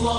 من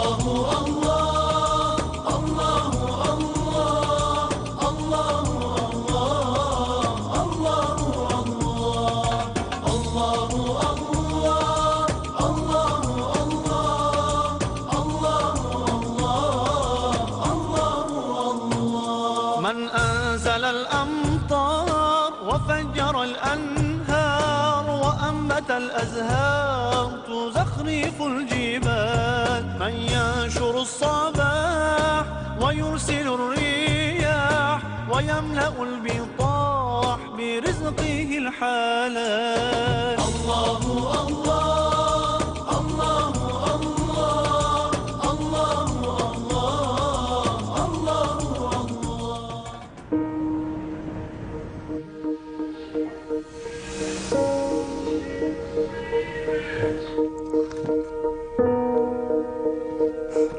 أنزل الأمطار وفجر الأنهار وأنبت الأزهار تزخرف الجبال، من ينشر الصباح ويرسل الرياح ويملأ البطاح برزقه الحلال. الله الله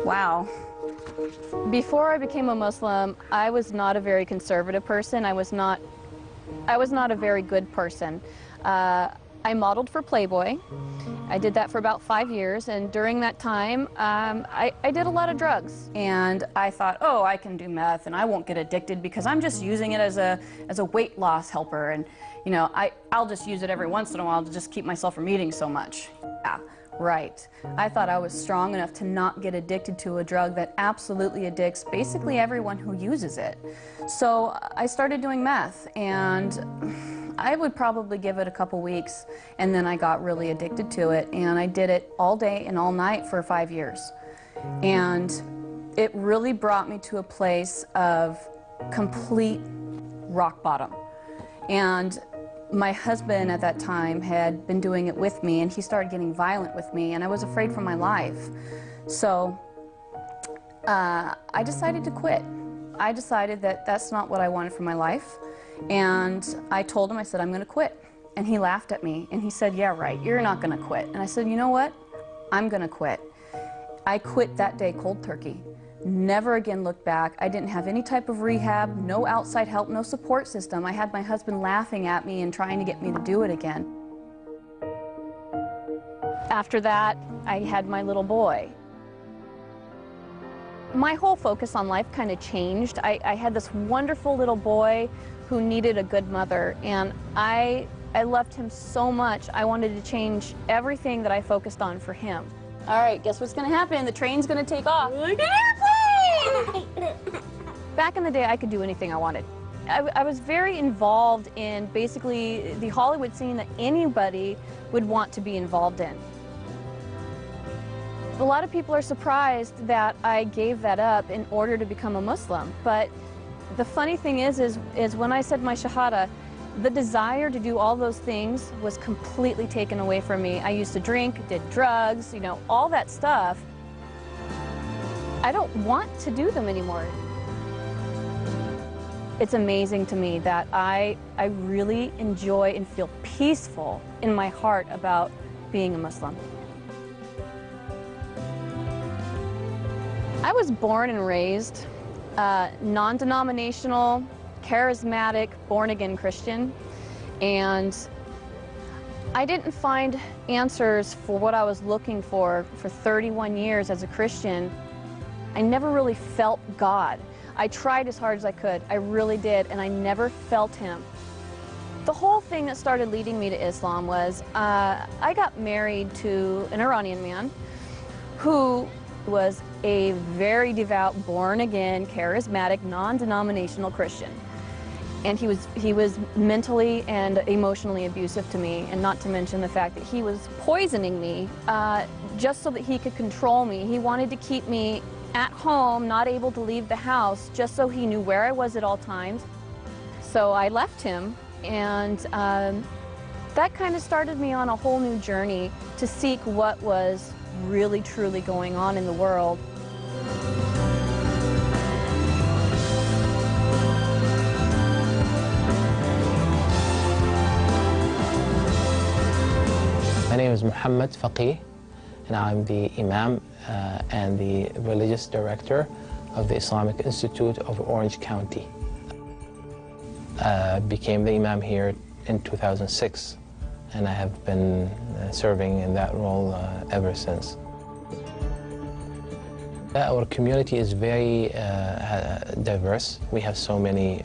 Wow. Before I became a Muslim, I was not a very conservative person. I was not a very good person. I modeled for Playboy. I did that for about 5 years, and during that time, I did a lot of drugs. And I thought, oh, I can do meth, and I won't get addicted because I'm just using it as a weight loss helper, and you know, I'll just use it every once in a while to just keep myself from eating so much. Yeah. Right. I thought I was strong enough to not get addicted to a drug that absolutely addicts basically everyone who uses it. So I started doing meth, and I would probably give it a couple weeks, and then I got really addicted to it, and I did it all day and all night for 5 years. And it really brought me to a place of complete rock bottom. And my husband at that time had been doing it with me, and he started getting violent with me, and I was afraid for my life. So I decided to quit. I decided that that's not what I wanted for my life, and I told him, I said, I'm going to quit. And he laughed at me, and he said, yeah, right, you're not going to quit. And I said, you know what? I'm going to quit. I quit that day cold turkey. Never again looked back. I didn't have any type of rehab, no outside help, no support system. I had my husband laughing at me and trying to get me to do it again. After that, I had my little boy. My whole focus on life kind of changed. I had this wonderful little boy who needed a good mother, and I loved him so much. I wanted to change everything that I focused on for him. All right, guess what's going to happen? The train's going to take off. Like an airplane! Back in the day, I could do anything I wanted. I was very involved in basically the Hollywood scene that anybody would want to be involved in. A lot of people are surprised that I gave that up in order to become a Muslim. But the funny thing is when I said my Shahada, the desire to do all those things was completely taken away from me. I used to drink, did drugs, you know, all that stuff. I don't want to do them anymore. It's amazing to me that I really enjoy and feel peaceful in my heart about being a Muslim. I was born and raised non-denominational, charismatic, born-again Christian, and I didn't find answers for what I was looking for 31 years as a Christian. I never really felt God. I tried as hard as I could, I really did, and I never felt Him. The whole thing that started leading me to Islam was I got married to an Iranian man who was a very devout, born-again, charismatic, non-denominational Christian. And he was mentally and emotionally abusive to me, and not to mention the fact that he was poisoning me just so that he could control me. He wanted to keep me at home, not able to leave the house, just so he knew where I was at all times. So I left him, and that kind of started me on a whole new journey to seek what was really, truly going on in the world. My name is Muhammad Faqih, and I'm the Imam and the Religious Director of the Islamic Institute of Orange County. Became the Imam here in 2006, and I have been serving in that role ever since. Our community is very diverse. We have so many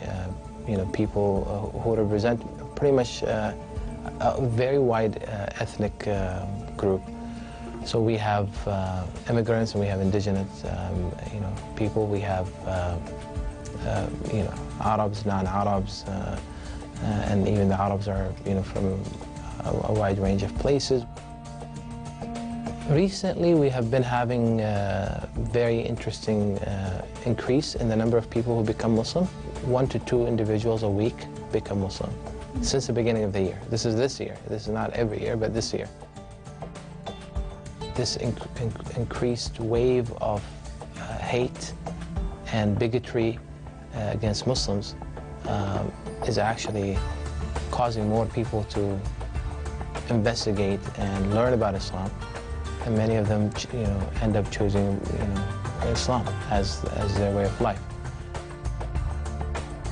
people who represent pretty much a very wide ethnic group. So we have immigrants and we have indigenous people. We have Arabs, non-Arabs, and even the Arabs are from a wide range of places. Recently, we have been having a very interesting increase in the number of people who become Muslim. 1 to 2 individuals a week become Muslim since the beginning of the year. This is this year. This is not every year, but this year. This increased wave of hate and bigotry against Muslims is actually causing more people to investigate and learn about Islam. And many of them, end up choosing, Islam as their way of life.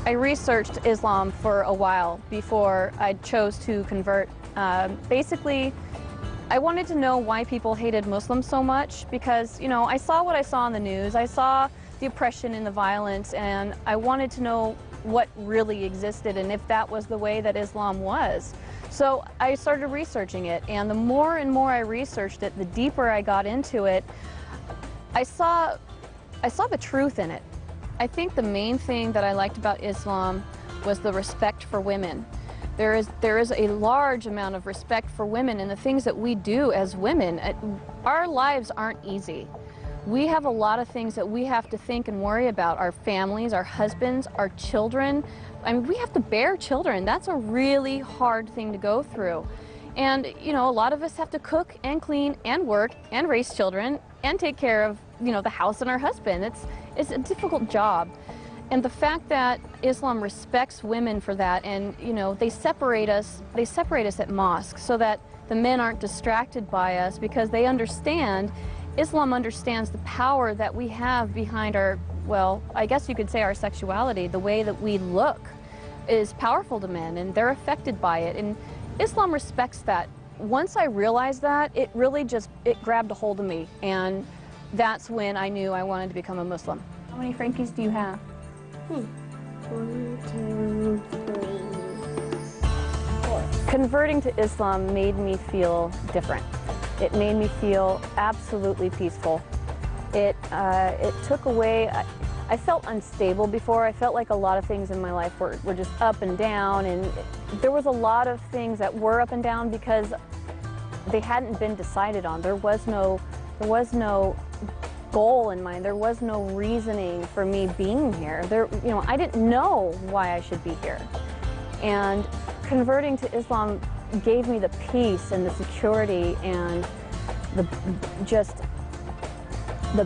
I researched Islam for a while before I chose to convert. Basically, I wanted to know why people hated Muslims so much because, I saw what I saw on the news. I saw the oppression and the violence, and I wanted to know what really existed and if that was the way that Islam was. So I started researching it, and the more and more I researched it, the deeper I got into it, I saw the truth in it. I think the main thing that I liked about Islam was the respect for women. There is a large amount of respect for women and the things that we do as women. Our lives aren't easy. We have a lot of things that we have to think and worry about. Our families, our husbands, our children. I mean, we have to bear children. That's a really hard thing to go through. And, a lot of us have to cook and clean and work and raise children and take care of, the house and our husband. It's a difficult job. And the fact that Islam respects women for that, and, they separate us at mosques so that the men aren't distracted by us because they understand, Islam understands the power that we have behind our, well, I guess you could say our sexuality. The way that we look is powerful to men, and they're affected by it. And Islam respects that. Once I realized that, it really it grabbed a hold of me, and that's when I knew I wanted to become a Muslim. How many Frankies do you have? 1, 2, 3, 4. Converting to Islam made me feel different. It made me feel absolutely peaceful. It took away, I felt unstable before. I felt like a lot of things in my life were just up and down, and there was a lot of things that were up and down because they hadn't been decided on. There was no goal in mind. There was no reasoning for me being here. I didn't know why I should be here. And converting to Islam gave me the peace and the security and the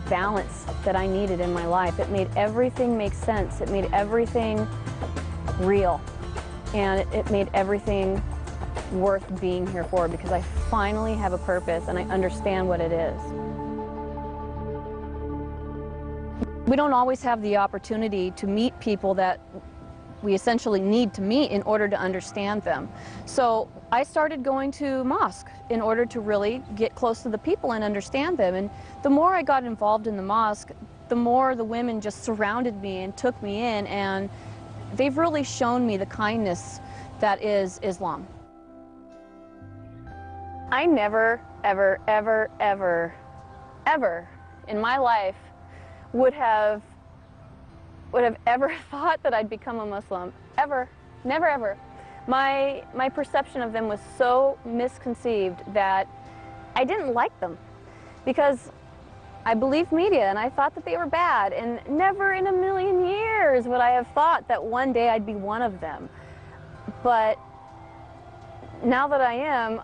balance that I needed in my life. It made everything make sense. It made everything real. And it made everything worth being here for because I finally have a purpose and I understand what it is. We don't always have the opportunity to meet people that we essentially need to meet in order to understand them. So I started going to mosque in order to really get close to the people and understand them. And the more I got involved in the mosque, the more the women just surrounded me and took me in, and they've really shown me the kindness that is Islam. I never, ever, ever, ever, ever in my life would have ever thought that I'd become a Muslim. Ever. Never, ever. My perception of them was so misconceived that I didn't like them because I believed media and I thought that they were bad, and never in a million years would I have thought that one day I'd be one of them. But now that I am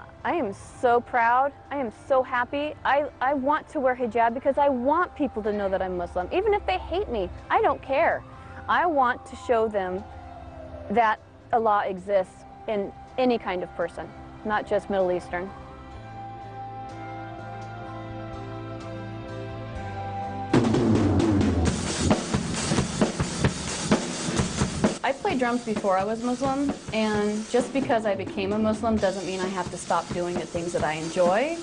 so proud. I am so happy. I want to wear hijab because I want people to know that I'm Muslim. Even if they hate me, I don't care. I want to show them that Allah exists in any kind of person, not just Middle Eastern. I played drums before I was Muslim, and just because I became a Muslim doesn't mean I have to stop doing the things that I enjoy.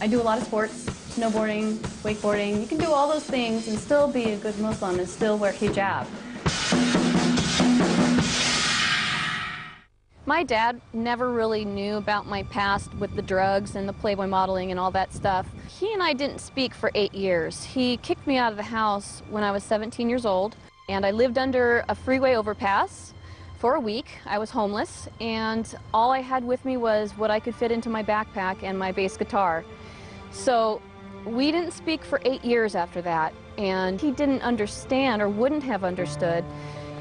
I do a lot of sports, snowboarding, wakeboarding. You can do all those things and still be a good Muslim and still wear hijab. My dad never really knew about my past with the drugs and the Playboy modeling and all that stuff. He and I didn't speak for 8 years. He kicked me out of the house when I was 17 years old, and I lived under a freeway overpass for a week. I was homeless, and all I had with me was what I could fit into my backpack and my bass guitar. So we didn't speak for 8 years after that, and he didn't understand, or wouldn't have understood,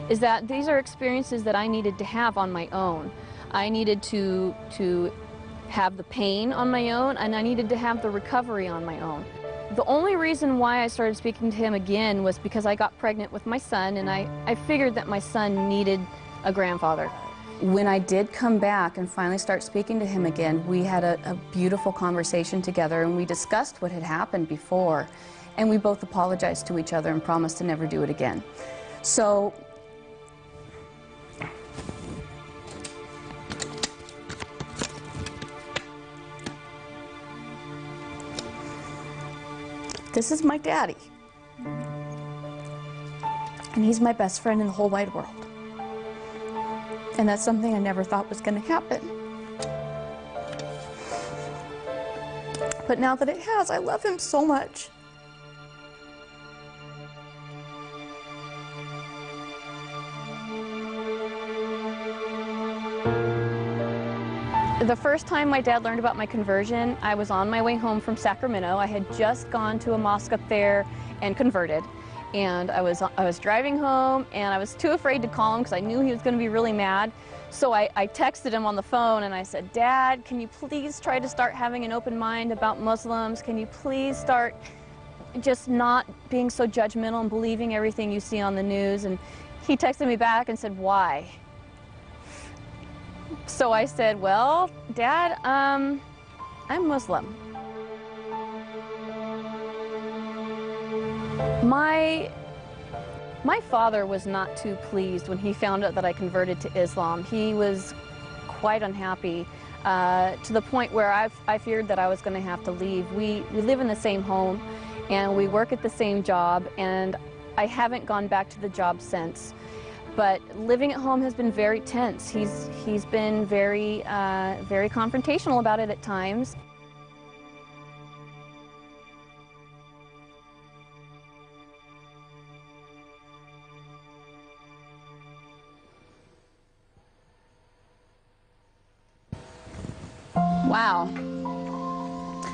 is that these are experiences that I needed to have on my own. I needed to have the pain on my own, and I needed to have the recovery on my own. The only reason why I started speaking to him again was because I got pregnant with my son, and I figured that my son needed a grandfather. When I did come back and finally start speaking to him again, we had a beautiful conversation together, and we discussed what had happened before, and we both apologized to each other and promised to never do it again. So this is my daddy, and he's my best friend in the whole wide world. And that's something I never thought was going to happen. But now that it has, I love him so much. The first time my dad learned about my conversion, I was on my way home from Sacramento. I had just gone to a mosque up there and converted. And I was driving home, and I was too afraid to call him because I knew he was going to be really mad. So I texted him on the phone, and I said, "Dad, can you please try to start having an open mind about Muslims? Can you please start just not being so judgmental and believing everything you see on the news?" And he texted me back and said, "Why?" So I said, "Well, Dad, I'm Muslim." My father was not too pleased when he found out that I converted to Islam. He was quite unhappy to the point where I feared that I was going to have to leave. We live in the same home, and we work at the same job, and I haven't gone back to the job since. But living at home has been very tense. He's been very confrontational about it at times. Wow.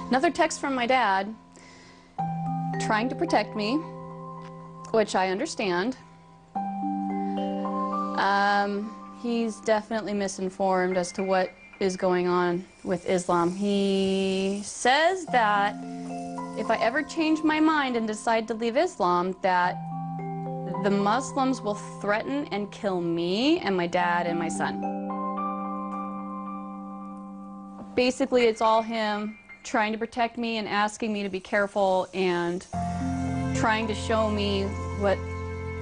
Another text from my dad, trying to protect me, which I understand. He's definitely misinformed as to what is going on with Islam. He says that if I ever change my mind and decide to leave Islam, that the Muslims will threaten and kill me and my dad and my son. Basically, it's all him trying to protect me and asking me to be careful and trying to show me what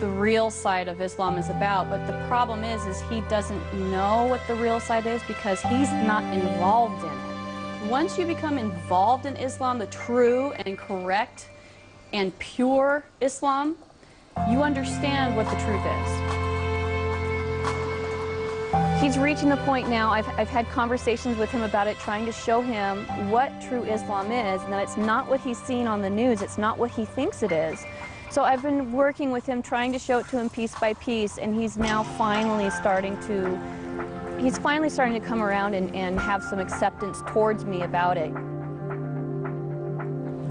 the real side of Islam is about. But the problem is he doesn't know what the real side is because he's not involved in it. Once you become involved in Islam, the true and correct and pure Islam, you understand what the truth is. He's reaching the point now, I've had conversations with him about it, trying to show him what true Islam is, and that it's not what he's seen on the news, it's not what he thinks it is. So I've been working with him, trying to show it to him piece by piece, and he's now finally starting to come around and have some acceptance towards me about it.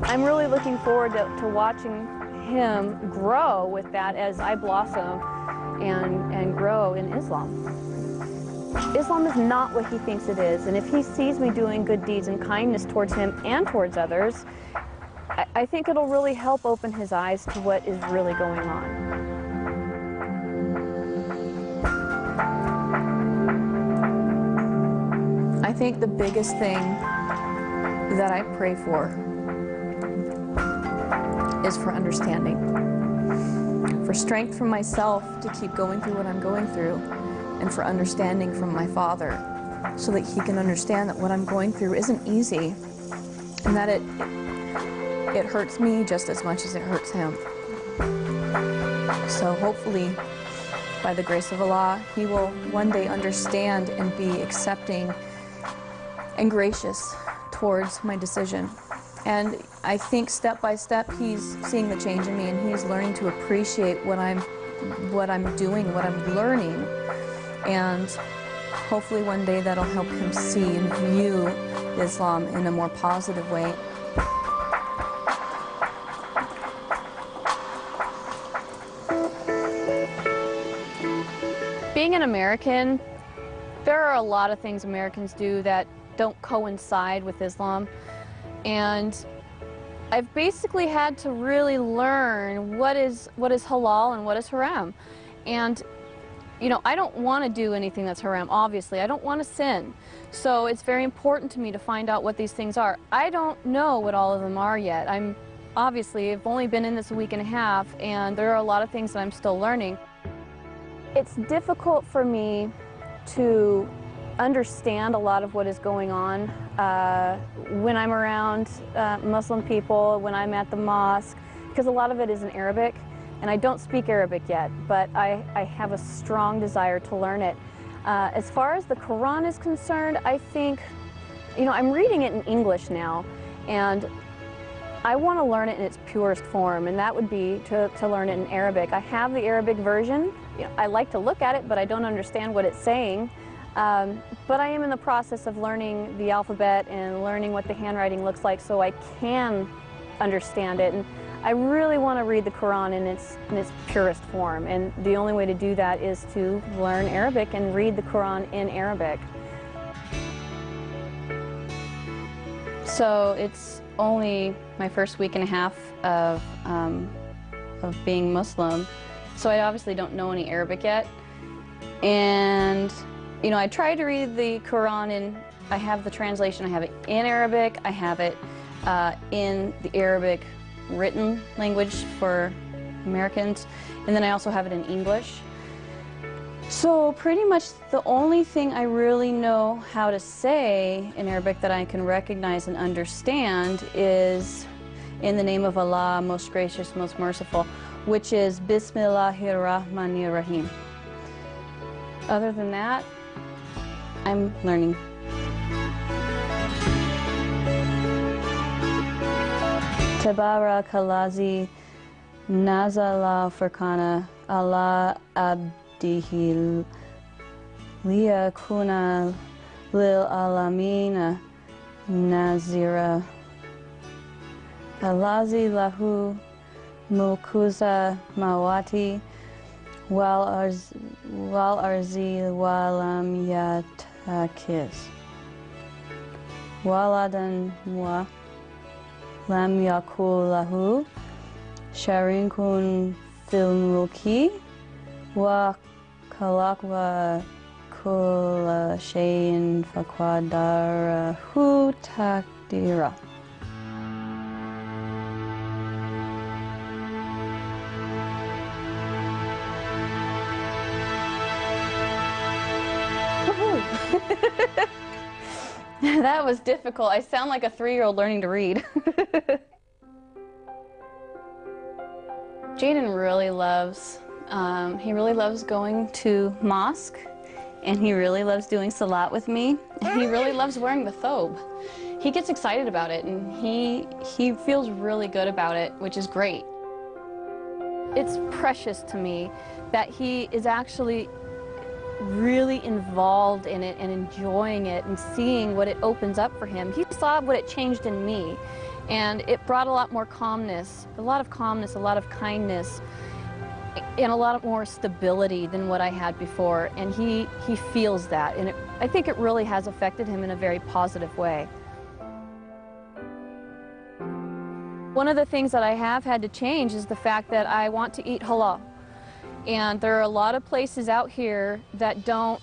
I'm really looking forward to watching him grow with that as I blossom and grow in Islam. Islam is not what he thinks it is, and if he sees me doing good deeds and kindness towards him and towards others, I think it'll really help open his eyes to what is really going on. I think the biggest thing that I pray for is for understanding, for strength from myself to keep going through what I'm going through, and for understanding from my Father so that he can understand that what I'm going through isn't easy. and that it hurts me just as much as it hurts him. So hopefully, by the grace of Allah, he will one day understand and be accepting and gracious towards my decision. And I think step by step he's seeing the change in me, and he's learning to appreciate what I'm doing, what I'm learning. And hopefully one day that'll help him see and view Islam in a more positive way. Being an American, there are a lot of things Americans do that don't coincide with Islam. And I've basically had to really learn what is halal and what is haram. And you know, I don't want to do anything that's haram, obviously. I don't want to sin. So it's very important to me to find out what these things are. I don't know what all of them are yet. I've only been in this a week and a half, and there are a lot of things that I'm still learning. It's difficult for me to understand a lot of what is going on when I'm around Muslim people, when I'm at the mosque, because a lot of it is in Arabic. And I don't speak Arabic yet, but I have a strong desire to learn it. As far as the Quran is concerned, I think, you know, I'm reading it in English now, and I want to learn it in its purest form, and that would be to learn it in Arabic. I have the Arabic version. You know, I like to look at it, but I don't understand what it's saying. But I am in the process of learning the alphabet and learning what the handwriting looks like so I can understand it. And I really want to read the Quran in its purest form, and the only way to do that is to learn Arabic and read the Quran in Arabic. So it's only my first week and a half of being Muslim, so I obviously don't know any Arabic yet. And you know, I tried to read the Quran, and I have the translation. I have it in Arabic, I have it in the Arabic written language for Americans, and then I also have it in English. So pretty much the only thing I really know how to say in Arabic that I can recognize and understand is in the name of Allah, most gracious, most merciful, which is Bismillahir Rahmanir Rahim. Other than that, I'm learning. Tabarakalladzi nazala furqana ala abdihi liyakuna lil alamina nazira. Allazi lahu mulkuza mawati wal arzi walam yatakis waladan wa lam yakul lahu sharikun fil mulki wa khalaqwa kulla shay'in faqadarahu taqdira. That was difficult. I sound like a 3-year-old learning to read. Jaden really loves, he really loves going to mosque, and he really loves doing salat with me, and he really loves wearing the thobe. He gets excited about it, and he feels really good about it, which is great. It's precious to me that he is actually really involved in it and enjoying it and seeing what it opens up for him. He saw what it changed in me, and it brought a lot more calmness, a lot of kindness, and a lot more stability than what I had before, and he feels that, and I think it really has affected him in a very positive way. One of the things that I have had to change is the fact that I want to eat halal. And there are a lot of places out here that don't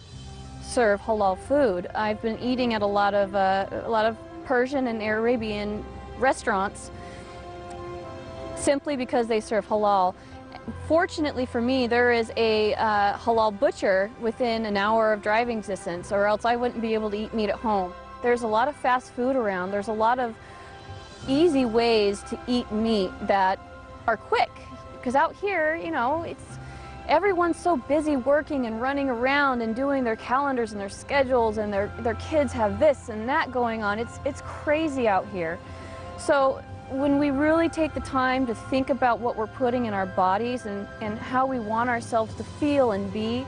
serve halal food. I've been eating at a lot of Persian and Arabian restaurants simply because they serve halal. Fortunately for me, there is a halal butcher within an hour of driving distance, or else I wouldn't be able to eat meat at home. There's a lot of fast food around. There's a lot of easy ways to eat meat that are quick. Because out here, you know, everyone's so busy working and running around and doing their calendars and their schedules, and their kids have this and that going on. It's crazy out here. So when we really take the time to think about what we're putting in our bodies and how we want ourselves to feel and be,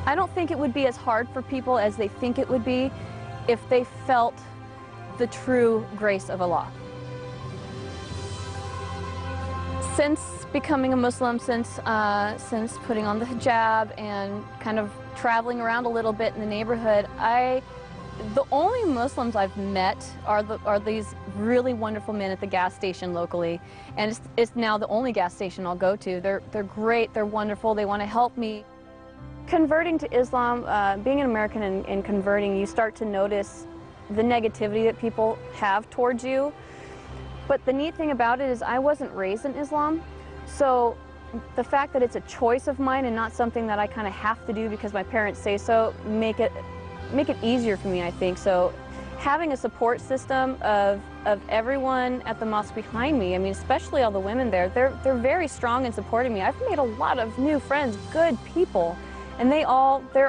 I don't think it would be as hard for people as they think it would be if they felt the true grace of Allah. Since becoming a Muslim, since putting on the hijab and kind of traveling around a little bit in the neighborhood, the only Muslims I've met are these really wonderful men at the gas station locally, and it's now the only gas station I'll go to. They're great, they're wonderful, they want to help me. Converting to Islam, being an American and converting, you start to notice the negativity that people have towards you. But the neat thing about it is I wasn't raised in Islam, so the fact that it's a choice of mine and not something that I kind of have to do because my parents say so, make it easier for me, I think. So having a support system of everyone at the mosque behind me, I mean, especially all the women there, they're very strong in supporting me. I've made a lot of new friends, good people, and they're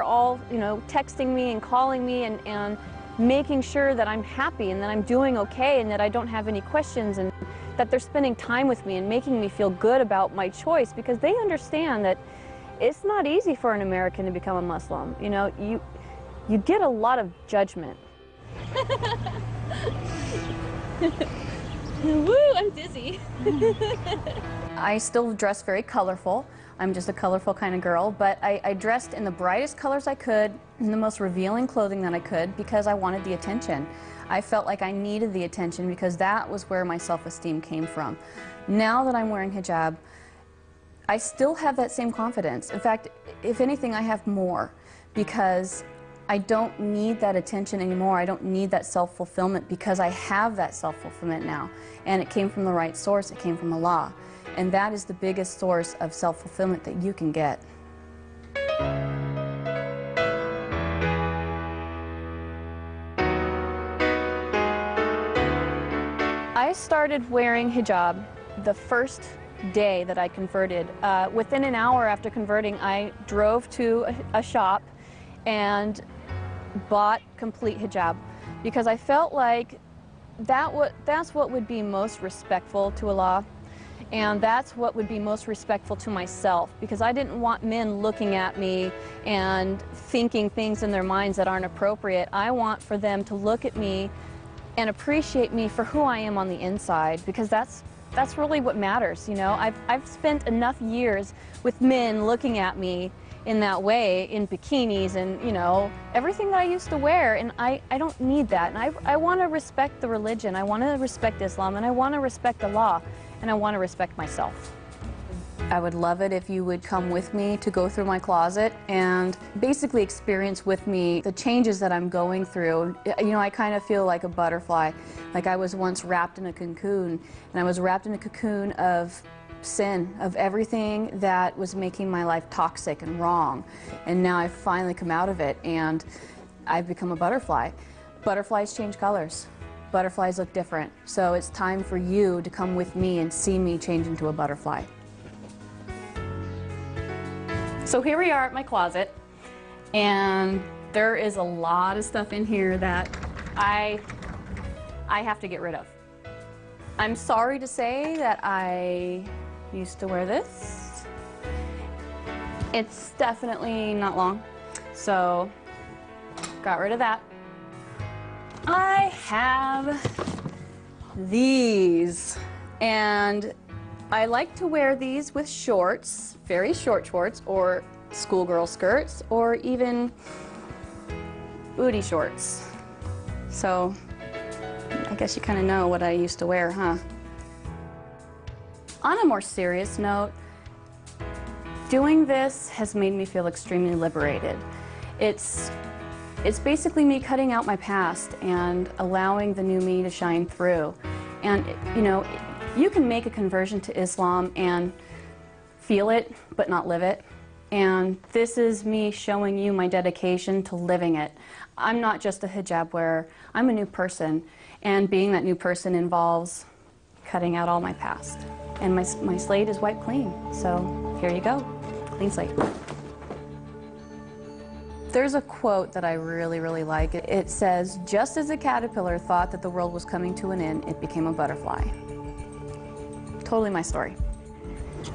all, you know, texting me and calling me and making sure that I'm happy and that I'm doing okay and that I don't have any questions, and that they're spending time with me and making me feel good about my choice, because they understand that it's not easy for an American to become a Muslim. You know, you get a lot of judgment. Woo, I'm dizzy. I still dress very colorful. I'm just a colorful kind of girl, but I dressed in the brightest colors I could, in the most revealing clothing that I could, because I wanted the attention. I felt like I needed the attention because that was where my self-esteem came from. Now that I'm wearing hijab, I still have that same confidence. In fact, if anything, I have more, because I don't need that attention anymore. I don't need that self-fulfillment, because I have that self-fulfillment now. And it came from the right source. It came from Allah. And that is the biggest source of self-fulfillment that you can get. I started wearing hijab the first day that I converted. Within an hour after converting, I drove to a shop and bought complete hijab, because I felt like that's what would be most respectful to Allah. And that's what would be most respectful to myself, because I didn't want men looking at me and thinking things in their minds that aren't appropriate. I want for them to look at me and appreciate me for who I am on the inside, because that's really what matters, you know. I've spent enough years with men looking at me in that way, in bikinis and, you know, everything that I used to wear, and I don't need that. And I want to respect the religion, I want to respect Islam, and I want to respect Allah. And I want to respect myself. I would love it if you would come with me to go through my closet and basically experience with me the changes that I'm going through. You know, I kind of feel like a butterfly. Like I was once wrapped in a cocoon, and I was wrapped in a cocoon of sin, of everything that was making my life toxic and wrong. And now I've finally come out of it, and I've become a butterfly. Butterflies change colors. Butterflies look different. So it's time for you to come with me and see me change into a butterfly. So here we are at my closet, and there is a lot of stuff in here that I have to get rid of. I'm sorry to say that I used to wear this. It's definitely not long, so got rid of that. I have these, and I like to wear these with shorts, very short shorts, or schoolgirl skirts, or even booty shorts. So I guess you kind of know what I used to wear, huh? On a more serious note, doing this has made me feel extremely liberated. It's basically me cutting out my past and allowing the new me to shine through. And, you know, you can make a conversion to Islam and feel it, but not live it. And this is me showing you my dedication to living it. I'm not just a hijab wearer, I'm a new person. And being that new person involves cutting out all my past. And my slate is wiped clean. So here you go, clean slate. There's a quote that I really, really like. It says, just as a caterpillar thought that the world was coming to an end, it became a butterfly. Totally my story.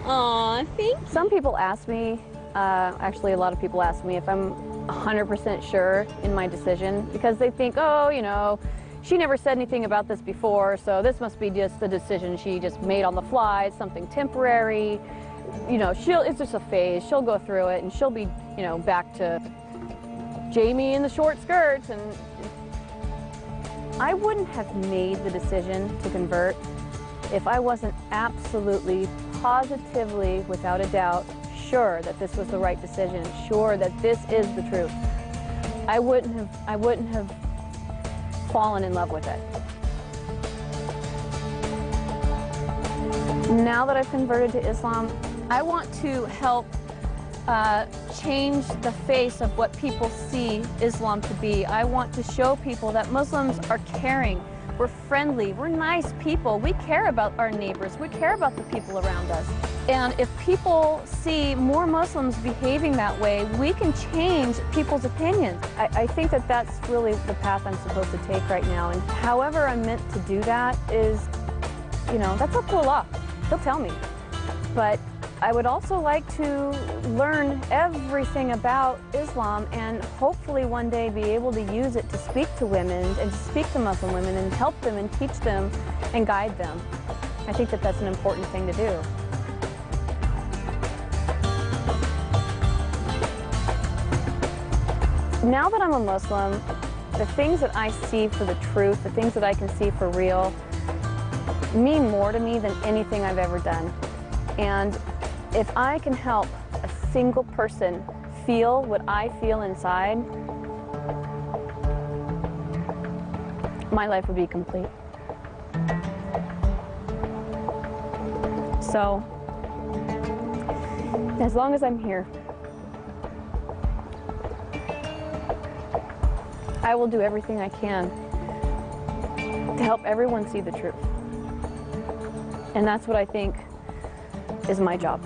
Aw, thank you. Some people ask me, actually a lot of people ask me if I'm 100% sure in my decision, because they think, oh, you know, she never said anything about this before, so this must be just the decision she just made on the fly. It's something temporary. You know, it's just a phase. She'll go through it and she'll be, you know, back to Jamie in the short skirts. And I wouldn't have made the decision to convert if I wasn't absolutely, positively, without a doubt, sure that this was the right decision, sure that this is the truth. I wouldn't have fallen in love with it. Now that I've converted to Islam, I want to help change the face of what people see Islam to be. I want to show people that Muslims are caring, we're friendly, we're nice people, we care about our neighbors, we care about the people around us. And if people see more Muslims behaving that way, we can change people's opinions. I think that that's really the path I'm supposed to take right now. And however I'm meant to do that is, you know, that's up to Allah. He'll tell me. But I would also like to learn everything about Islam and hopefully one day be able to use it to speak to women and to speak to Muslim women and help them and teach them and guide them. I think that that's an important thing to do. Now that I'm a Muslim, the things that I see for the truth, the things that I can see for real, mean more to me than anything I've ever done. And if I can help a single person feel what I feel inside, my life would be complete. So, as long as I'm here, I will do everything I can to help everyone see the truth. And that's what I think is my job.